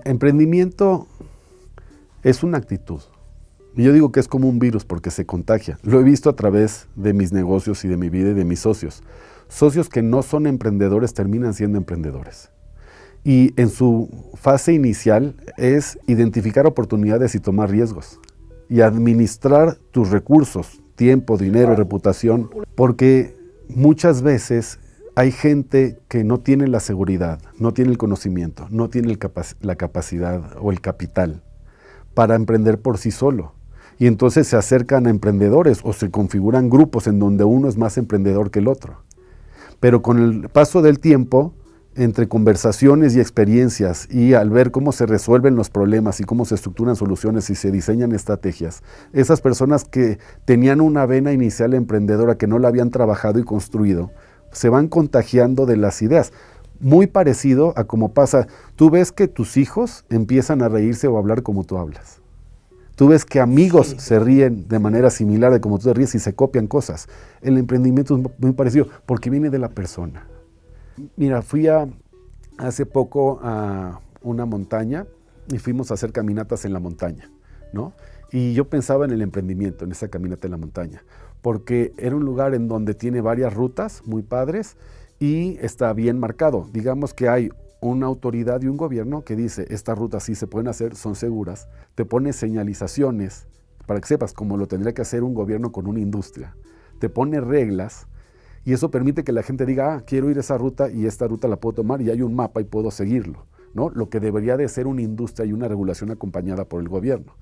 Emprendimiento es una actitud. Y yo digo que es como un virus porque se contagia. Lo he visto a través de mis negocios y de mi vida y de mis socios. Socios que no son emprendedores terminan siendo emprendedores. Y en su fase inicial es identificar oportunidades y tomar riesgos. Y administrar tus recursos, tiempo, dinero, reputación. Porque muchas veces hay gente que no tiene la seguridad, no tiene el conocimiento, no tiene la capacidad o el capital para emprender por sí solo. Y entonces se acercan a emprendedores o se configuran grupos en donde uno es más emprendedor que el otro. Pero con el paso del tiempo, entre conversaciones y experiencias y al ver cómo se resuelven los problemas y cómo se estructuran soluciones y se diseñan estrategias, esas personas que tenían una vena inicial emprendedora que no la habían trabajado y construido, se van contagiando de las ideas. Muy parecido a como pasa, tú ves que tus hijos empiezan a reírse o a hablar como tú hablas. Tú ves que amigos se ríen de manera similar de como tú te ríes y se copian cosas. El emprendimiento es muy parecido porque viene de la persona. Mira, fui hace poco a una montaña y fuimos a hacer caminatas en la montaña, ¿no? Y yo pensaba en el emprendimiento, en esa caminata en la montaña, porque era un lugar en donde tiene varias rutas muy padres y está bien marcado. Digamos que hay una autoridad y un gobierno que dice, estas rutas sí se pueden hacer, son seguras, te pone señalizaciones para que sepas cómo lo tendría que hacer un gobierno con una industria, te pone reglas y eso permite que la gente diga, quiero ir a esa ruta y esta ruta la puedo tomar y hay un mapa y puedo seguirlo, ¿no? Lo que debería de ser una industria y una regulación acompañada por el gobierno.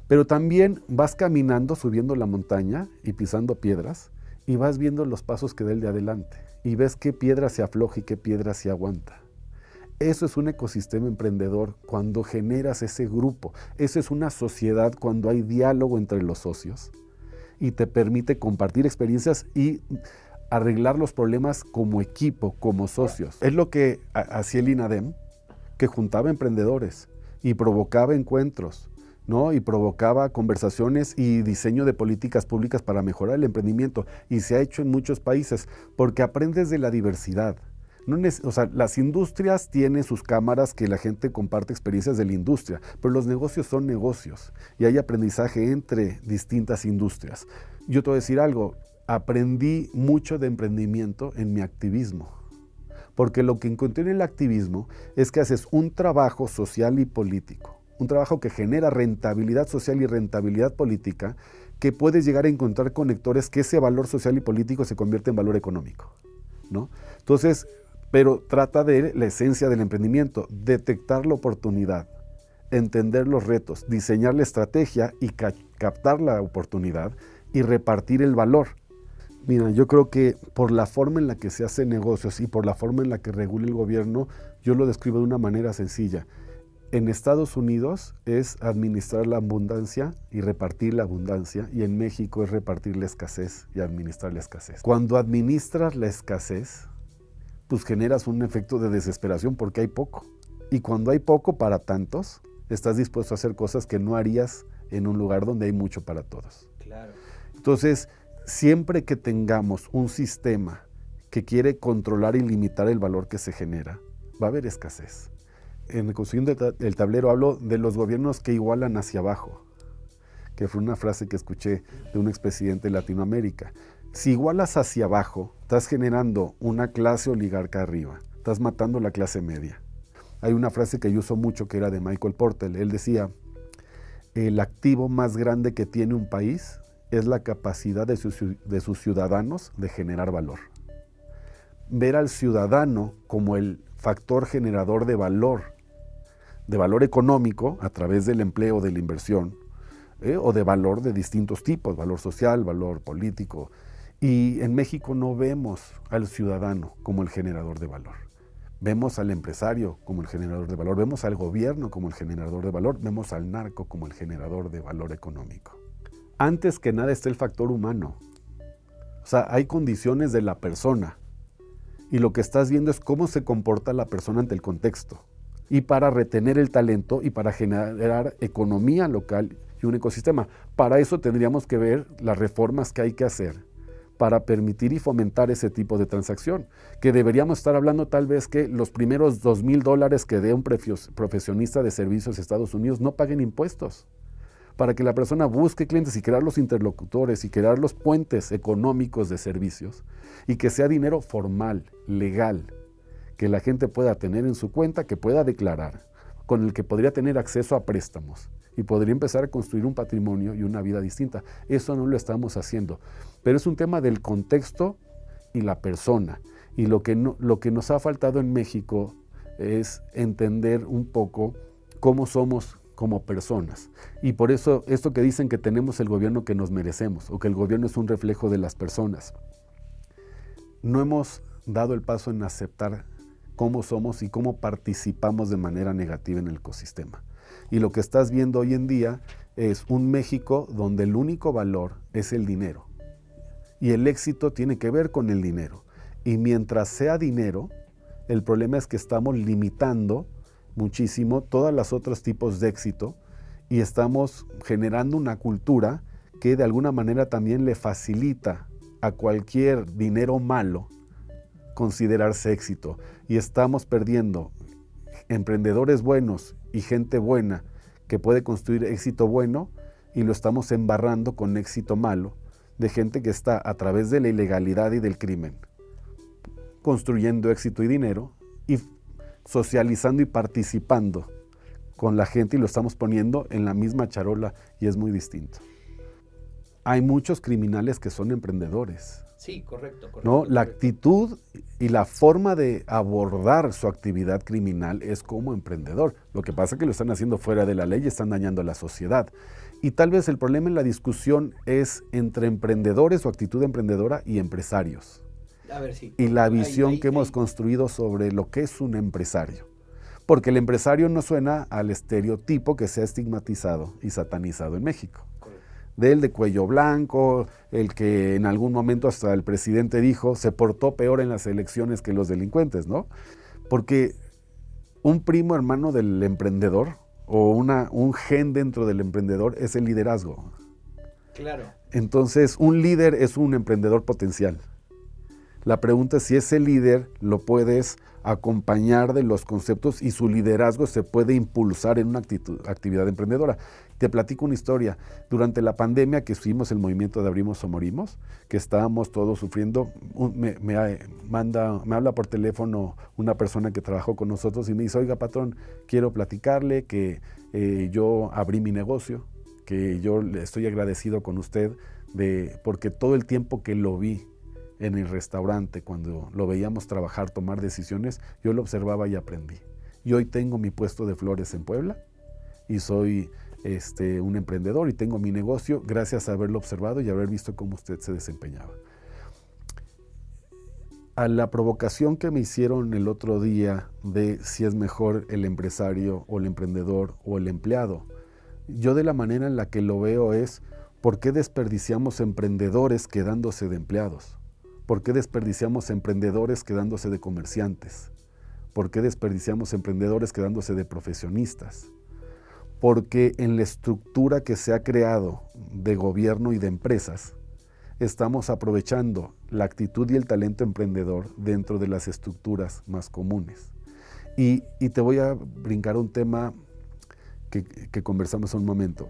Pero también vas caminando, subiendo la montaña y pisando piedras y vas viendo los pasos que da el de adelante y ves qué piedra se afloja y qué piedra se aguanta. Eso es un ecosistema emprendedor cuando generas ese grupo. Eso es una sociedad cuando hay diálogo entre los socios y te permite compartir experiencias y arreglar los problemas como equipo, como socios. Es lo que hacía el INADEM, que juntaba emprendedores y provocaba encuentros, ¿no? Y provocaba conversaciones y diseño de políticas públicas para mejorar el emprendimiento. Y se ha hecho en muchos países porque aprendes de la diversidad. O sea, las industrias tienen sus cámaras que la gente comparte experiencias de la industria, pero los negocios son negocios y hay aprendizaje entre distintas industrias. Yo te voy a decir algo, aprendí mucho de emprendimiento en mi activismo, porque lo que encontré en el activismo es que haces un trabajo social y político, un trabajo que genera rentabilidad social y rentabilidad política, que puedes llegar a encontrar conectores que ese valor social y político se convierte en valor económico, ¿no? Entonces, pero trata de la esencia del emprendimiento, detectar la oportunidad, entender los retos, diseñar la estrategia y captar la oportunidad y repartir el valor. Mira, yo creo que por la forma en la que se hacen negocios y por la forma en la que regula el gobierno, yo lo describo de una manera sencilla. En Estados Unidos es administrar la abundancia y repartir la abundancia, y en México es repartir la escasez y administrar la escasez. Cuando administras la escasez, pues generas un efecto de desesperación porque hay poco. Y cuando hay poco para tantos, estás dispuesto a hacer cosas que no harías en un lugar donde hay mucho para todos. Claro. Entonces, siempre que tengamos un sistema que quiere controlar y limitar el valor que se genera, va a haber escasez. En la construcción del tablero hablo de los gobiernos que igualan hacia abajo, que fue una frase que escuché de un expresidente de Latinoamérica. Si igualas hacia abajo, estás generando una clase oligarca arriba, estás matando la clase media. Hay una frase que yo uso mucho que era de Michael Porter. Él decía, el activo más grande que tiene un país es la capacidad de sus ciudadanos de generar valor. Ver al ciudadano como el factor generador de valor económico a través del empleo, de la inversión, o de valor de distintos tipos, valor social, valor político. Y en México no vemos al ciudadano como el generador de valor. Vemos al empresario como el generador de valor, vemos al gobierno como el generador de valor, vemos al narco como el generador de valor económico. Antes que nada está el factor humano. O sea, hay condiciones de la persona y lo que estás viendo es cómo se comporta la persona ante el contexto. Y para retener el talento y para generar economía local y un ecosistema. Para eso tendríamos que ver las reformas que hay que hacer para permitir y fomentar ese tipo de transacción, que deberíamos estar hablando tal vez que los primeros $2,000 que dé un profesionista de servicios de Estados Unidos no paguen impuestos, para que la persona busque clientes y crear los interlocutores y crear los puentes económicos de servicios y que sea dinero formal, legal, que la gente pueda tener en su cuenta, que pueda declarar, con el que podría tener acceso a préstamos y podría empezar a construir un patrimonio y una vida distinta. Eso no lo estamos haciendo, pero es un tema del contexto y la persona. Y lo que nos ha faltado en México es entender un poco cómo somos como personas. Y por eso esto que dicen que tenemos el gobierno que nos merecemos o que el gobierno es un reflejo de las personas. No hemos dado el paso en aceptar cómo somos y cómo participamos de manera negativa en el ecosistema. Y lo que estás viendo hoy en día es un México donde el único valor es el dinero. Y el éxito tiene que ver con el dinero. Y mientras sea dinero, el problema es que estamos limitando muchísimo todos los otros tipos de éxito y estamos generando una cultura que de alguna manera también le facilita a cualquier dinero malo considerarse éxito. Y estamos perdiendo emprendedores buenos y gente buena que puede construir éxito bueno y lo estamos embarrando con éxito malo de gente que está a través de la ilegalidad y del crimen construyendo éxito y dinero y socializando y participando con la gente y lo estamos poniendo en la misma charola y es muy distinto. Hay muchos criminales que son emprendedores. Sí, correcto. ¿No? La actitud y la forma de abordar su actividad criminal es como emprendedor. Lo que pasa es que lo están haciendo fuera de la ley y están dañando a la sociedad. Y tal vez el problema en la discusión es entre emprendedores o actitud emprendedora y empresarios. A ver, sí. Y la visión que hemos construido sobre lo que es un empresario. Porque el empresario no suena al estereotipo que se ha estigmatizado y satanizado en México. Del de cuello blanco, el que en algún momento hasta el presidente dijo se portó peor en las elecciones que los delincuentes, ¿no? Porque un primo hermano del emprendedor o un gen dentro del emprendedor es el liderazgo. Claro. Entonces, un líder es un emprendedor potencial. La pregunta es si ese líder lo puedes acompañar de los conceptos y su liderazgo se puede impulsar en una actividad emprendedora. Te platico una historia. Durante la pandemia que hicimos el movimiento de Abrimos o Morimos, que estábamos todos sufriendo, me habla por teléfono una persona que trabajó con nosotros y me dice, oiga patrón, quiero platicarle que yo abrí mi negocio, que yo le estoy agradecido con usted porque todo el tiempo que lo vi en el restaurante, cuando lo veíamos trabajar, tomar decisiones, yo lo observaba y aprendí. Y hoy tengo mi puesto de flores en Puebla y soy un emprendedor y tengo mi negocio gracias a haberlo observado y haber visto cómo usted se desempeñaba. A la provocación que me hicieron el otro día de si es mejor el empresario o el emprendedor o el empleado, yo de la manera en la que lo veo es ¿por qué desperdiciamos emprendedores quedándose de empleados? ¿Por qué desperdiciamos emprendedores quedándose de comerciantes? ¿Por qué desperdiciamos emprendedores quedándose de profesionistas? Porque en la estructura que se ha creado de gobierno y de empresas, estamos aprovechando la actitud y el talento emprendedor dentro de las estructuras más comunes. Y te voy a brincar un tema que conversamos hace un momento.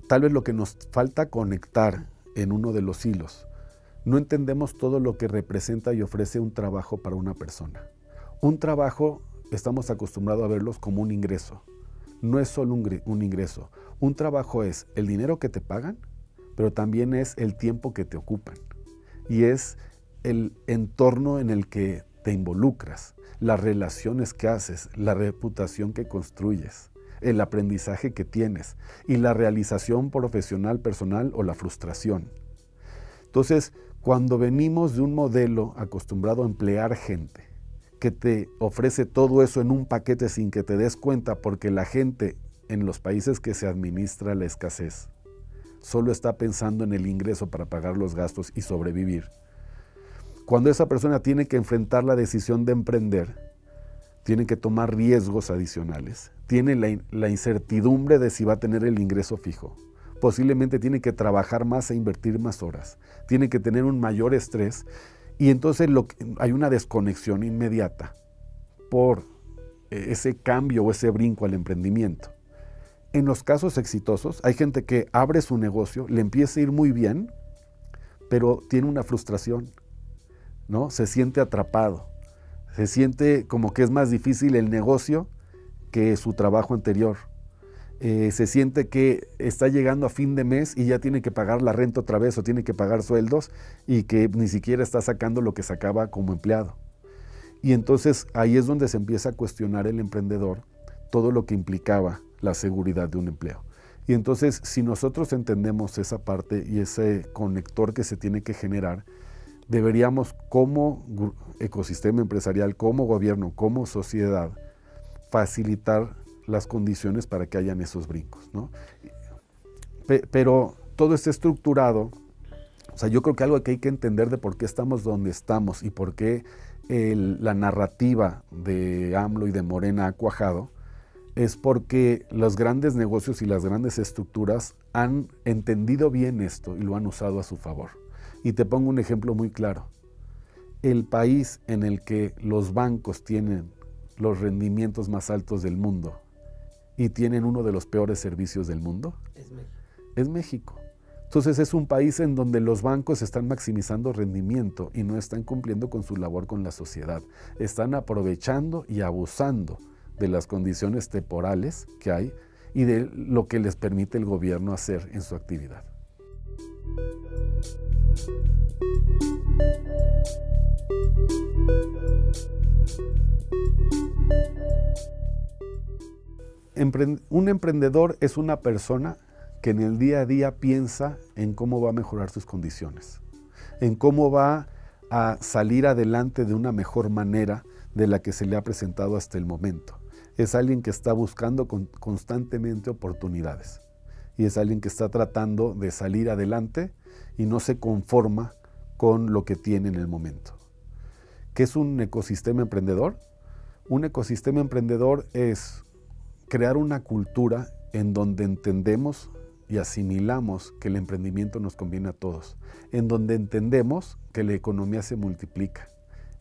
Tal vez lo que nos falta conectar en uno de los hilos. No entendemos todo lo que representa y ofrece un trabajo para una persona. Un trabajo, estamos acostumbrados a verlos como un ingreso. No es solo un ingreso. Un trabajo es el dinero que te pagan, pero también es el tiempo que te ocupan. Y es el entorno en el que te involucras, las relaciones que haces, la reputación que construyes, el aprendizaje que tienes y la realización profesional, personal o la frustración. Entonces, cuando venimos de un modelo acostumbrado a emplear gente, que te ofrece todo eso en un paquete sin que te des cuenta, porque la gente en los países que se administra la escasez solo está pensando en el ingreso para pagar los gastos y sobrevivir. Cuando esa persona tiene que enfrentar la decisión de emprender, tiene que tomar riesgos adicionales, tiene la incertidumbre de si va a tener el ingreso fijo, posiblemente tiene que trabajar más e invertir más horas, tiene que tener un mayor estrés y entonces hay una desconexión inmediata por ese cambio o ese brinco al emprendimiento. En los casos exitosos hay gente que abre su negocio, le empieza a ir muy bien, pero tiene una frustración, ¿no? Se siente atrapado, se siente como que es más difícil el negocio que su trabajo anterior. Se siente que está llegando a fin de mes y ya tiene que pagar la renta otra vez o tiene que pagar sueldos y que ni siquiera está sacando lo que sacaba como empleado. Y entonces ahí es donde se empieza a cuestionar el emprendedor todo lo que implicaba la seguridad de un empleo. Y entonces si nosotros entendemos esa parte y ese conector que se tiene que generar, deberíamos como ecosistema empresarial, como gobierno, como sociedad, facilitar las condiciones para que hayan esos brincos, ¿no? Pero todo está estructurado, o sea, yo creo que algo que hay que entender de por qué estamos donde estamos y por qué la narrativa de AMLO y de Morena ha cuajado, es porque los grandes negocios y las grandes estructuras han entendido bien esto y lo han usado a su favor. Y te pongo un ejemplo muy claro. El país en el que los bancos tienen los rendimientos más altos del mundo y tienen uno de los peores servicios del mundo, es México. Entonces es un país en donde los bancos están maximizando rendimiento y no están cumpliendo con su labor con la sociedad. Están aprovechando y abusando de las condiciones temporales que hay y de lo que les permite el gobierno hacer en su actividad. Un emprendedor es una persona que en el día a día piensa en cómo va a mejorar sus condiciones, en cómo va a salir adelante de una mejor manera de la que se le ha presentado hasta el momento. Es alguien que está buscando constantemente oportunidades y es alguien que está tratando de salir adelante y no se conforma con lo que tiene en el momento. ¿Qué es un ecosistema emprendedor? Un ecosistema emprendedor es crear una cultura en donde entendemos y asimilamos que el emprendimiento nos conviene a todos, en donde entendemos que la economía se multiplica,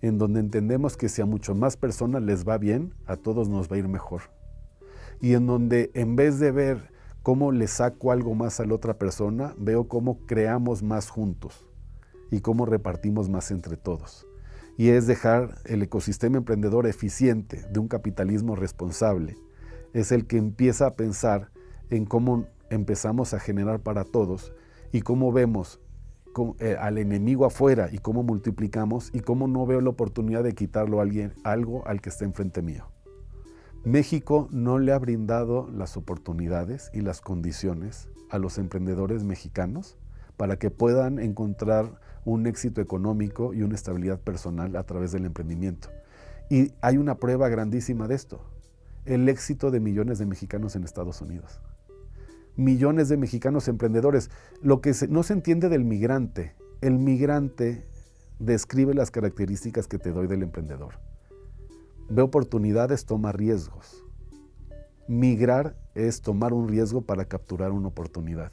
en donde entendemos que si a mucho más personas les va bien, a todos nos va a ir mejor. Y en donde en vez de ver cómo le saco algo más a la otra persona, veo cómo creamos más juntos y cómo repartimos más entre todos. Y es dejar el ecosistema emprendedor eficiente de un capitalismo responsable. Es el que empieza a pensar en cómo empezamos a generar para todos y cómo vemos al enemigo afuera y cómo multiplicamos y cómo no veo la oportunidad de quitarlo a algo al que está enfrente mío. México no le ha brindado las oportunidades y las condiciones a los emprendedores mexicanos para que puedan encontrar un éxito económico y una estabilidad personal a través del emprendimiento. Y hay una prueba grandísima de esto, el éxito de millones de mexicanos en Estados Unidos. Millones de mexicanos emprendedores. Lo que no se entiende del migrante, el migrante describe las características que te doy del emprendedor. Ve oportunidades, toma riesgos. Migrar es tomar un riesgo para capturar una oportunidad.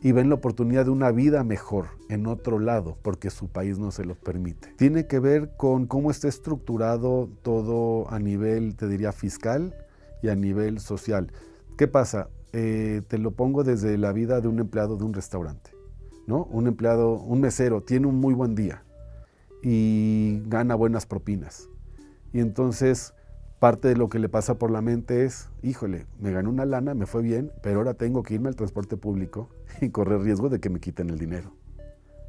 Y ven la oportunidad de una vida mejor en otro lado, porque su país no se lo permite. Tiene que ver con cómo está estructurado todo a nivel, te diría, fiscal y a nivel social. ¿Qué pasa? Te lo pongo desde la vida de un empleado de un restaurante, ¿no? Un empleado, un mesero, tiene un muy buen día y gana buenas propinas. Y entonces parte de lo que le pasa por la mente es, híjole, me gané una lana, me fue bien, pero ahora tengo que irme al transporte público y correr riesgo de que me quiten el dinero,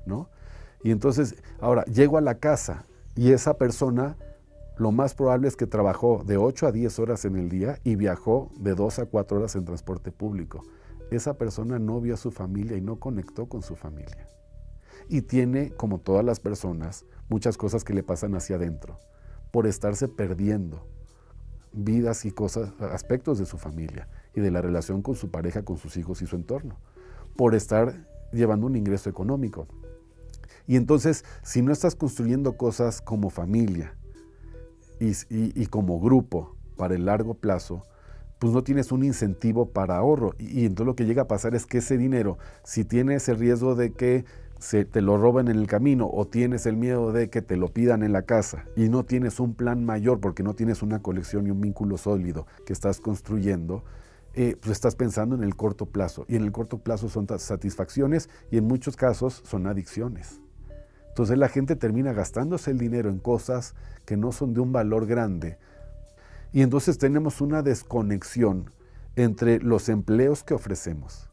¿no? Y entonces, ahora, llego a la casa y esa persona, lo más probable es que trabajó de 8 a 10 horas en el día y viajó de 2 a 4 horas en transporte público. Esa persona no vio a su familia y no conectó con su familia. Y tiene, como todas las personas, muchas cosas que le pasan hacia adentro, por estarse perdiendo vidas y cosas, aspectos de su familia y de la relación con su pareja, con sus hijos y su entorno, por estar llevando un ingreso económico. Y entonces, si no estás construyendo cosas como familia y como grupo para el largo plazo, pues no tienes un incentivo para ahorro. Y entonces lo que llega a pasar es que ese dinero, si tienes el riesgo de que te lo roben en el camino o tienes el miedo de que te lo pidan en la casa y no tienes un plan mayor porque no tienes una colección y un vínculo sólido que estás construyendo, pues estás pensando en el corto plazo. Y en el corto plazo son satisfacciones y en muchos casos son adicciones. Entonces la gente termina gastándose el dinero en cosas que no son de un valor grande. Y entonces tenemos una desconexión entre los empleos que ofrecemos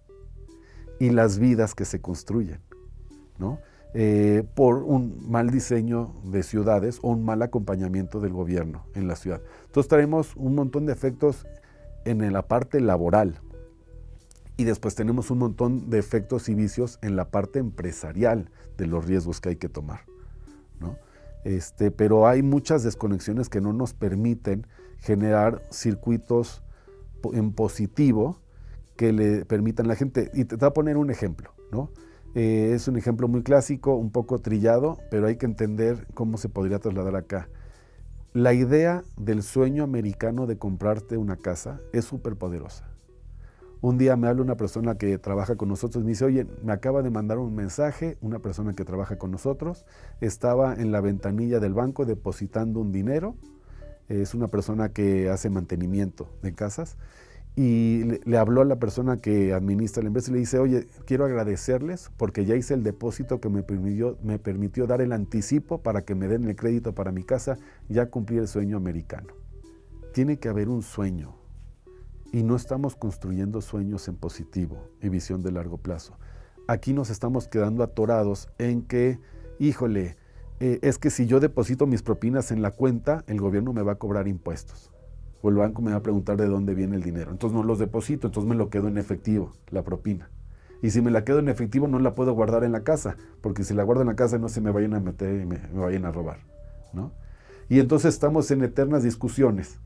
y las vidas que se construyen, ¿no? Por un mal diseño de ciudades o un mal acompañamiento del gobierno en la ciudad. Entonces traemos un montón de efectos en la parte laboral y después tenemos un montón de efectos y vicios en la parte empresarial de los riesgos que hay que tomar, ¿no? Pero hay muchas desconexiones que no nos permiten generar circuitos en positivo que le permitan a la gente. Y te voy a poner un ejemplo, ¿no? Es un ejemplo muy clásico, un poco trillado, pero hay que entender cómo se podría trasladar acá. La idea del sueño americano de comprarte una casa es súper poderosa. Un día me habla una persona que trabaja con nosotros y me dice, oye, me acaba de mandar un mensaje, una persona que trabaja con nosotros, estaba en la ventanilla del banco depositando un dinero, es una persona que hace mantenimiento de casas, y le habló a la persona que administra la empresa y le dice, oye, quiero agradecerles porque ya hice el depósito que me permitió dar el anticipo para que me den el crédito para mi casa, ya cumplí el sueño americano. Tiene que haber un sueño. Y no estamos construyendo sueños en positivo y visión de largo plazo. Aquí nos estamos quedando atorados en que, híjole, es que si yo deposito mis propinas en la cuenta, el gobierno me va a cobrar impuestos. O el banco me va a preguntar de dónde viene el dinero. Entonces no los deposito, entonces me lo quedo en efectivo, la propina. Y si me la quedo en efectivo, no la puedo guardar en la casa, porque si la guardo en la casa no se me vayan a meter y me vayan a robar, ¿no? Y entonces estamos en eternas discusiones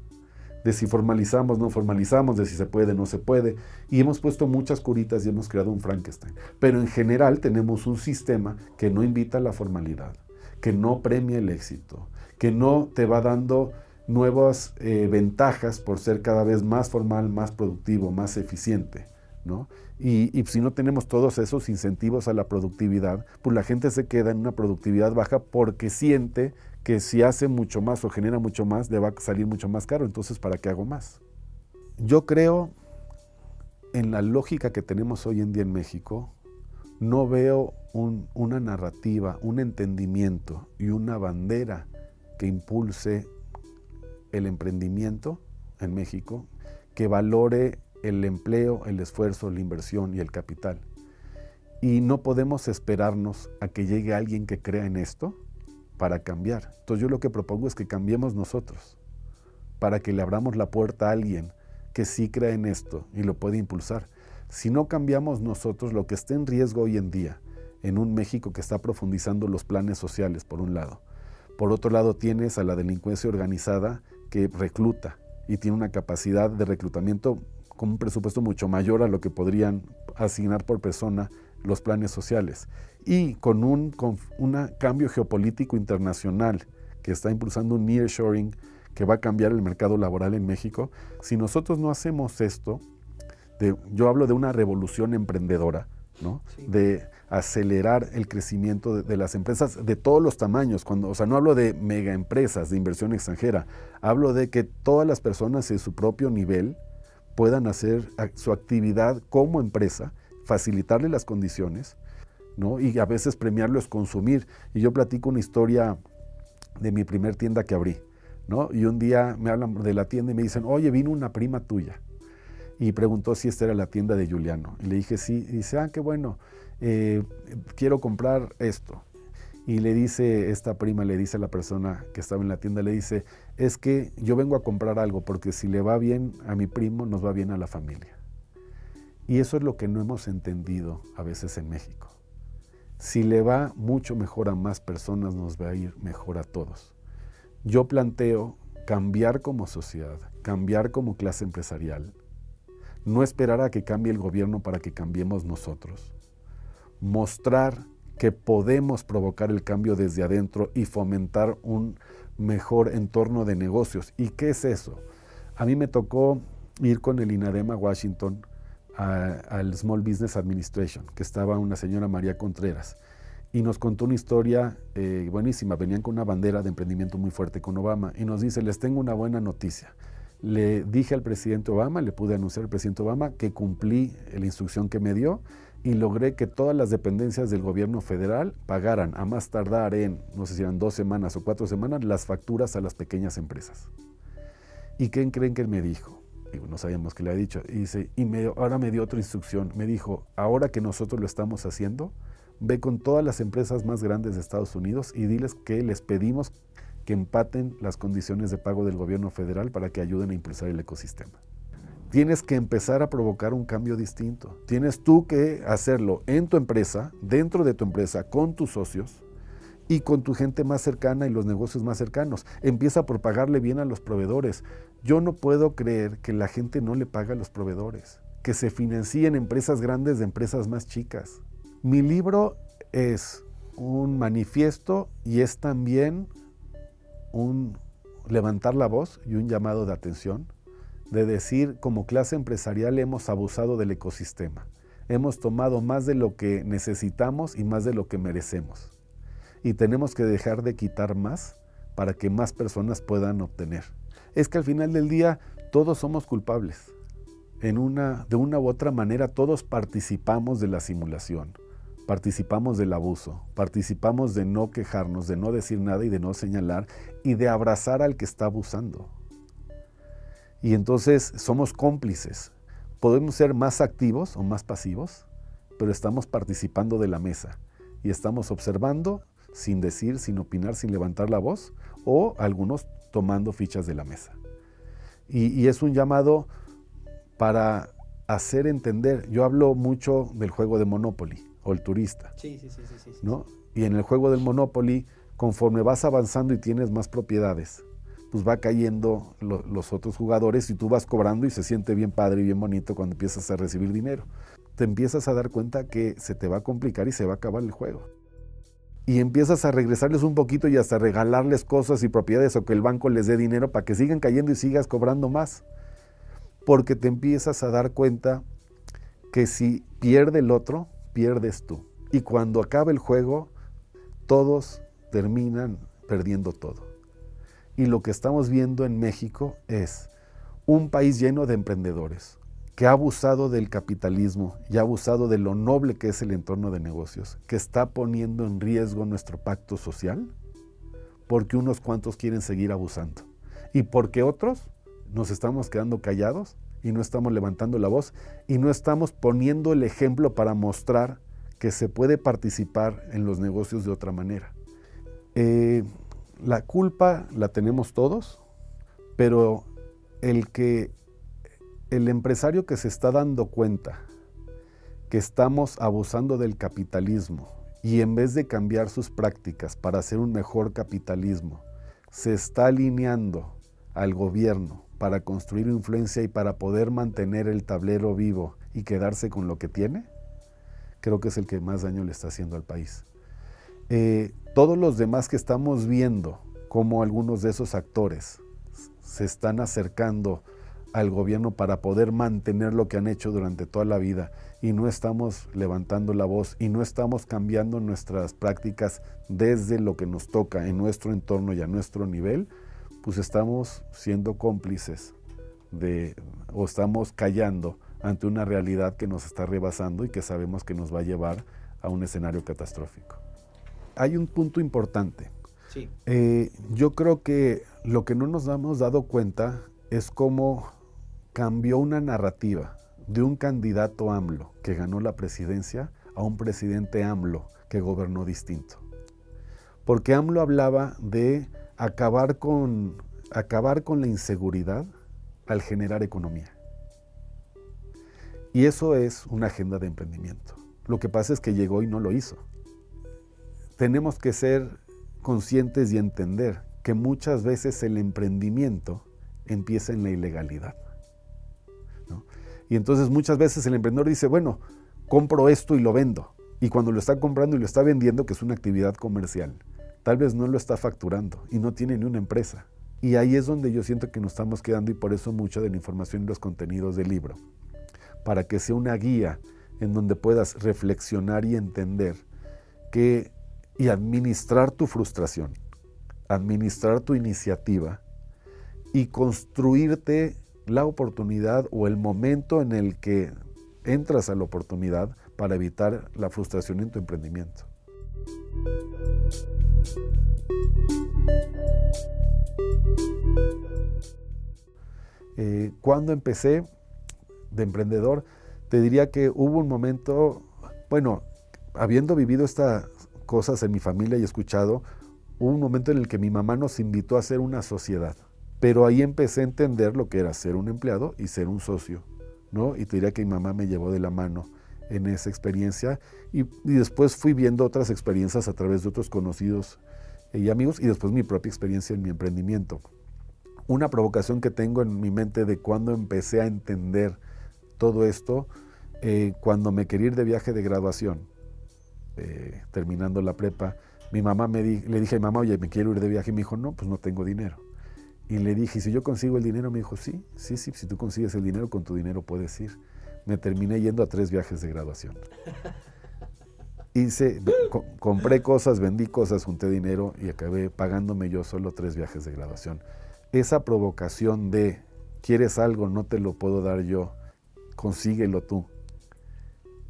de si formalizamos, no formalizamos, de si se puede, no se puede, y hemos puesto muchas curitas y hemos creado un Frankenstein. Pero en general tenemos un sistema que no invita a la formalidad, que no premia el éxito, que no te va dando nuevas ventajas por ser cada vez más formal, más productivo, más eficiente, ¿no? Y si no tenemos todos esos incentivos a la productividad, pues la gente se queda en una productividad baja porque siente que si hace mucho más o genera mucho más, le va a salir mucho más caro, entonces ¿para qué hago más? Yo creo en la lógica que tenemos hoy en día en México, no veo una narrativa, un entendimiento y una bandera que impulse el emprendimiento en México, que valore el empleo, el esfuerzo, la inversión y el capital. Y no podemos esperarnos a que llegue alguien que crea en esto para cambiar. Entonces yo lo que propongo es que cambiemos nosotros, para que le abramos la puerta a alguien que sí crea en esto y lo puede impulsar. Si no cambiamos nosotros, lo que está en riesgo hoy en día, en un México que está profundizando los planes sociales, por un lado. Por otro lado, tienes a la delincuencia organizada que recluta y tiene una capacidad de reclutamiento con un presupuesto mucho mayor a lo que podrían asignar por persona los planes sociales. Y con un cambio geopolítico internacional que está impulsando un nearshoring que va a cambiar el mercado laboral en México, si nosotros no hacemos esto, yo hablo de una revolución emprendedora, ¿no? Sí. De acelerar el crecimiento de las empresas de todos los tamaños. O sea, no hablo de mega empresas de inversión extranjera, hablo de que todas las personas en su propio nivel puedan hacer su actividad como empresa, facilitarle las condiciones, ¿no? Y a veces premiarlos consumir. Y yo platico una historia de mi primer tienda que abrí, ¿no? Y un día me hablan de la tienda y me dicen, oye, vino una prima tuya. Y preguntó si esta era la tienda de Juliano. Y le dije, sí. Y dice, qué bueno, quiero comprar esto. Y le dice, esta prima le dice a la persona que estaba en la tienda, le dice, es que yo vengo a comprar algo porque si le va bien a mi primo, nos va bien a la familia. Y eso es lo que no hemos entendido a veces en México. Si le va mucho mejor a más personas, nos va a ir mejor a todos. Yo planteo cambiar como sociedad, cambiar como clase empresarial, no esperar a que cambie el gobierno para que cambiemos nosotros. Mostrar que podemos provocar el cambio desde adentro y fomentar un mejor entorno de negocios. ¿Y qué es eso? A mí me tocó ir con el INADEM a Washington, al Small Business Administration, que estaba una señora María Contreras, y nos contó una historia buenísima. Venían con una bandera de emprendimiento muy fuerte con Obama, y nos dice, les tengo una buena noticia. Le dije al presidente Obama, le pude anunciar al presidente Obama que cumplí la instrucción que me dio y logré que todas las dependencias del gobierno federal pagaran a más tardar en, no sé si eran 2 semanas o 4 semanas, las facturas a las pequeñas empresas. ¿Y qué creen que él me dijo? Digo, no sabíamos qué le había dicho. Y dice, ahora me dio otra instrucción. Me dijo, ahora que nosotros lo estamos haciendo, ve con todas las empresas más grandes de Estados Unidos y diles que les pedimos que empaten las condiciones de pago del gobierno federal para que ayuden a impulsar el ecosistema. Tienes que empezar a provocar un cambio distinto. Tienes tú que hacerlo en tu empresa, dentro de tu empresa, con tus socios y con tu gente más cercana y los negocios más cercanos. Empieza por pagarle bien a los proveedores. Yo no puedo creer que la gente no le paga a los proveedores, que se financien empresas grandes de empresas más chicas. Mi libro es un manifiesto y es también un levantar la voz y un llamado de atención, de decir, como clase empresarial hemos abusado del ecosistema. Hemos tomado más de lo que necesitamos y más de lo que merecemos. Y tenemos que dejar de quitar más para que más personas puedan obtener. Es que al final del día todos somos culpables. De una u otra manera todos participamos de la simulación. Participamos del abuso, participamos de no quejarnos, de no decir nada y de no señalar y de abrazar al que está abusando. Y entonces somos cómplices. Podemos ser más activos o más pasivos, pero estamos participando de la mesa y estamos observando sin decir, sin opinar, sin levantar la voz, o algunos tomando fichas de la mesa. Y es un llamado para hacer entender. Yo hablo mucho del juego de Monopoly o el turista. Sí. ¿No? Y en el juego del Monopoly, conforme vas avanzando y tienes más propiedades, pues va cayendo los otros jugadores y tú vas cobrando y se siente bien padre y bien bonito cuando empiezas a recibir dinero. Te empiezas a dar cuenta que se te va a complicar y se va a acabar el juego. Y empiezas a regresarles un poquito y hasta regalarles cosas y propiedades o que el banco les dé dinero para que sigan cayendo y sigas cobrando más. Porque te empiezas a dar cuenta que si pierde el otro, pierdes tú. Y cuando acaba el juego, todos terminan perdiendo todo. Y lo que estamos viendo en México es un país lleno de emprendedores que ha abusado del capitalismo y ha abusado de lo noble que es el entorno de negocios, que está poniendo en riesgo nuestro pacto social porque unos cuantos quieren seguir abusando y porque otros nos estamos quedando callados y no estamos levantando la voz y no estamos poniendo el ejemplo para mostrar que se puede participar en los negocios de otra manera. La culpa la tenemos todos, pero el empresario que se está dando cuenta que estamos abusando del capitalismo y en vez de cambiar sus prácticas para hacer un mejor capitalismo, se está alineando al gobierno para construir influencia y para poder mantener el tablero vivo y quedarse con lo que tiene, creo que es el que más daño le está haciendo al país. Todos los demás que estamos viendo cómo algunos de esos actores se están acercando al gobierno para poder mantener lo que han hecho durante toda la vida y no estamos levantando la voz y no estamos cambiando nuestras prácticas desde lo que nos toca en nuestro entorno y a nuestro nivel, pues estamos siendo cómplices o estamos callando ante una realidad que nos está rebasando y que sabemos que nos va a llevar a un escenario catastrófico. Hay un punto importante. Sí. Yo creo que lo que no nos hemos dado cuenta es cómo cambió una narrativa de un candidato AMLO que ganó la presidencia a un presidente AMLO que gobernó distinto. Porque AMLO hablaba de acabar con la inseguridad al generar economía. Y eso es una agenda de emprendimiento. Lo que pasa es que llegó y no lo hizo. Tenemos que ser conscientes y entender que muchas veces el emprendimiento empieza en la ilegalidad, ¿no? Y entonces muchas veces el emprendedor dice, bueno, compro esto y lo vendo. Y cuando lo está comprando y lo está vendiendo, que es una actividad comercial, tal vez no lo está facturando y no tiene ni una empresa. Y ahí es donde yo siento que nos estamos quedando, y por eso mucha de la información y los contenidos del libro, para que sea una guía en donde puedas reflexionar y entender y administrar tu frustración, administrar tu iniciativa y construirte la oportunidad o el momento en el que entras a la oportunidad para evitar la frustración en tu emprendimiento. Cuando empecé de emprendedor, te diría que hubo un momento, bueno, habiendo vivido estas cosas en mi familia y escuchado, hubo un momento en el que mi mamá nos invitó a hacer una sociedad. Pero ahí empecé a entender lo que era ser un empleado y ser un socio, ¿no? Y te diría que mi mamá me llevó de la mano en esa experiencia y después fui viendo otras experiencias a través de otros conocidos y amigos, y después mi propia experiencia en mi emprendimiento. Una provocación que tengo en mi mente de cuando empecé a entender todo esto, cuando me quería ir de viaje de graduación, terminando la prepa, le dije a mi mamá, oye, me quiero ir de viaje, y me dijo, no, pues no tengo dinero. Y le dije, ¿y si yo consigo el dinero? Me dijo, sí, si tú consigues el dinero, con tu dinero puedes ir. Me terminé yendo a 3 viajes de graduación. Compré cosas, vendí cosas, junté dinero y acabé pagándome yo solo 3 viajes de graduación. Esa provocación de, ¿quieres algo? No te lo puedo dar yo, consíguelo tú.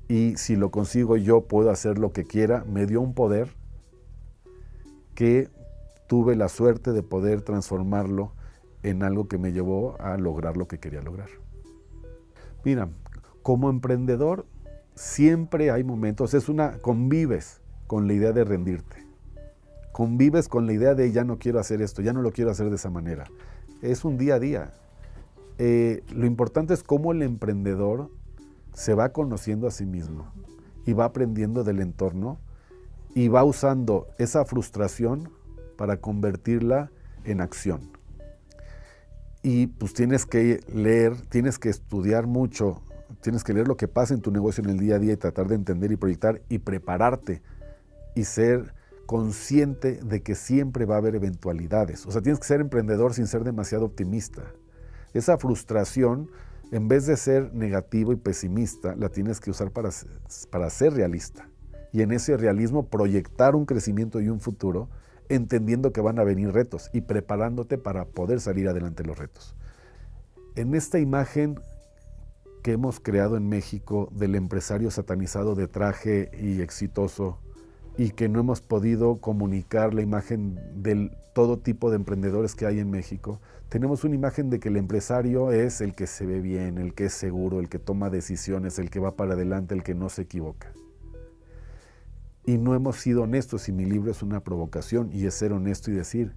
Y si lo consigo yo, puedo hacer lo que quiera, me dio un poder que tuve la suerte de poder transformarlo en algo que me llevó a lograr lo que quería lograr. Mira, como emprendedor siempre hay momentos, convives con la idea de rendirte, convives con la idea de ya no quiero hacer esto, ya no lo quiero hacer de esa manera. Es un día a día. Lo importante es cómo el emprendedor se va conociendo a sí mismo y va aprendiendo del entorno y va usando esa frustración para convertirla en acción. Y pues tienes que leer, tienes que estudiar mucho, tienes que leer lo que pasa en tu negocio en el día a día y tratar de entender y proyectar y prepararte y ser consciente de que siempre va a haber eventualidades. O sea, tienes que ser emprendedor sin ser demasiado optimista. Esa frustración, en vez de ser negativo y pesimista, la tienes que usar para ser realista. Y en ese realismo proyectar un crecimiento y un futuro, entendiendo que van a venir retos y preparándote para poder salir adelante los retos. En esta imagen que hemos creado en México del empresario satanizado de traje y exitoso, y que no hemos podido comunicar la imagen del todo tipo de emprendedores que hay en México, tenemos una imagen de que el empresario es el que se ve bien, el que es seguro, el que toma decisiones, el que va para adelante, el que no se equivoca. Y no hemos sido honestos, y mi libro es una provocación y es ser honesto y decir,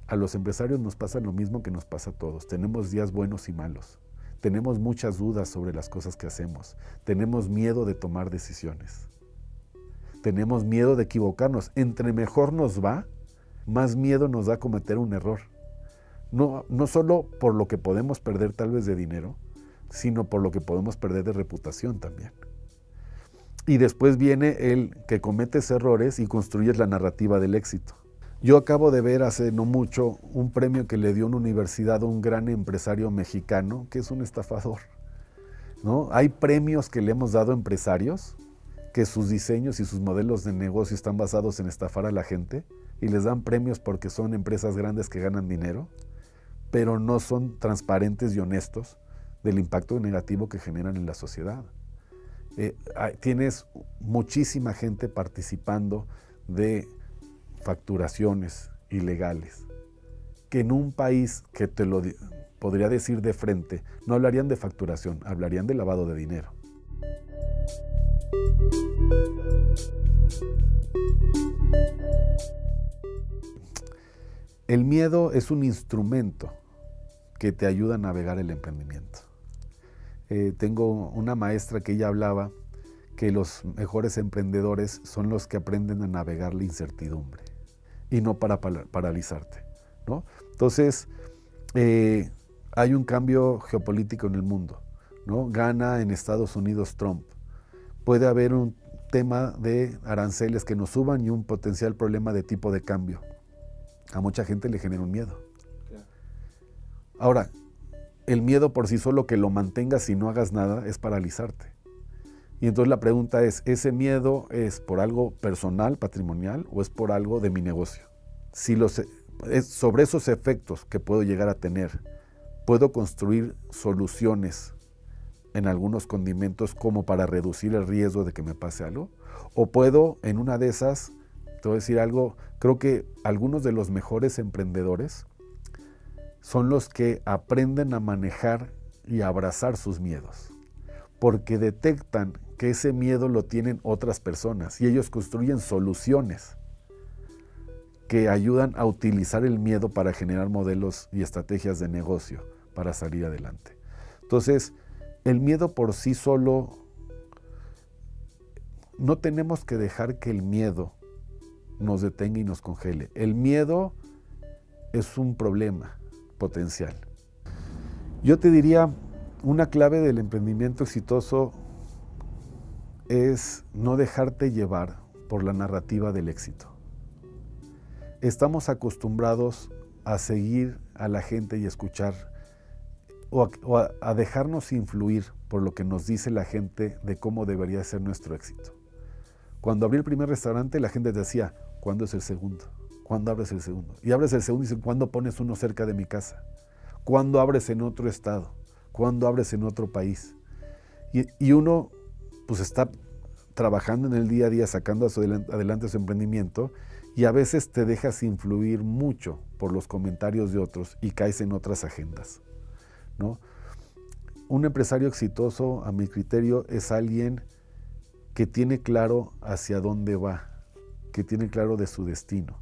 a los empresarios nos pasa lo mismo que nos pasa a todos. Tenemos días buenos y malos. Tenemos muchas dudas sobre las cosas que hacemos. Tenemos miedo de tomar decisiones. Tenemos miedo de equivocarnos. Entre mejor nos va, más miedo nos da a cometer un error. No solo por lo que podemos perder tal vez de dinero, sino por lo que podemos perder de reputación también. Y después viene el que cometes errores y construyes la narrativa del éxito. Yo acabo de ver hace no mucho un premio que le dio una universidad a un gran empresario mexicano, que es un estafador, ¿no? Hay premios que le hemos dado a empresarios que sus diseños y sus modelos de negocio están basados en estafar a la gente, y les dan premios porque son empresas grandes que ganan dinero, pero no son transparentes y honestos del impacto negativo que generan en la sociedad. Tienes muchísima gente participando de facturaciones ilegales, que en un país que te lo podría decir de frente, no hablarían de facturación, hablarían de lavado de dinero. El miedo es un instrumento que te ayuda a navegar el emprendimiento. Tengo una maestra que ella hablaba que los mejores emprendedores son los que aprenden a navegar la incertidumbre y no para paralizarte, ¿no? Entonces, hay un cambio geopolítico en el mundo, ¿no? Gana en Estados Unidos Trump. Puede haber un tema de aranceles que nos suban y un potencial problema de tipo de cambio. A mucha gente le genera un miedo. Ahora, el miedo por sí solo, que lo mantengas y no hagas nada, es paralizarte. Y entonces la pregunta es, ¿ese miedo es por algo personal, patrimonial, o es por algo de mi negocio? Si sobre esos efectos que puedo llegar a tener, puedo construir soluciones en algunos condimentos como para reducir el riesgo de que me pase algo, o puedo, en una de esas, te voy a decir algo, creo que algunos de los mejores emprendedores son los que aprenden a manejar y a abrazar sus miedos, porque detectan que ese miedo lo tienen otras personas y ellos construyen soluciones que ayudan a utilizar el miedo para generar modelos y estrategias de negocio para salir adelante. Entonces, el miedo por sí solo, no tenemos que dejar que el miedo nos detenga y nos congele. El miedo es un problema potencial. Yo te diría, una clave del emprendimiento exitoso es no dejarte llevar por la narrativa del éxito. Estamos acostumbrados a seguir a la gente y escuchar o a dejarnos influir por lo que nos dice la gente de cómo debería ser nuestro éxito. Cuando abrí el primer restaurante, la gente decía, ¿cuándo es el segundo? ¿Cuándo abres el segundo? Y abres el segundo y dicen, ¿cuándo pones uno cerca de mi casa? ¿Cuándo abres en otro estado? ¿Cuándo abres en otro país? Y uno pues está trabajando en el día a día, sacando adelante su emprendimiento, y a veces te dejas influir mucho por los comentarios de otros y caes en otras agendas, ¿no? Un empresario exitoso, a mi criterio, es alguien que tiene claro hacia dónde va, que tiene claro de su destino,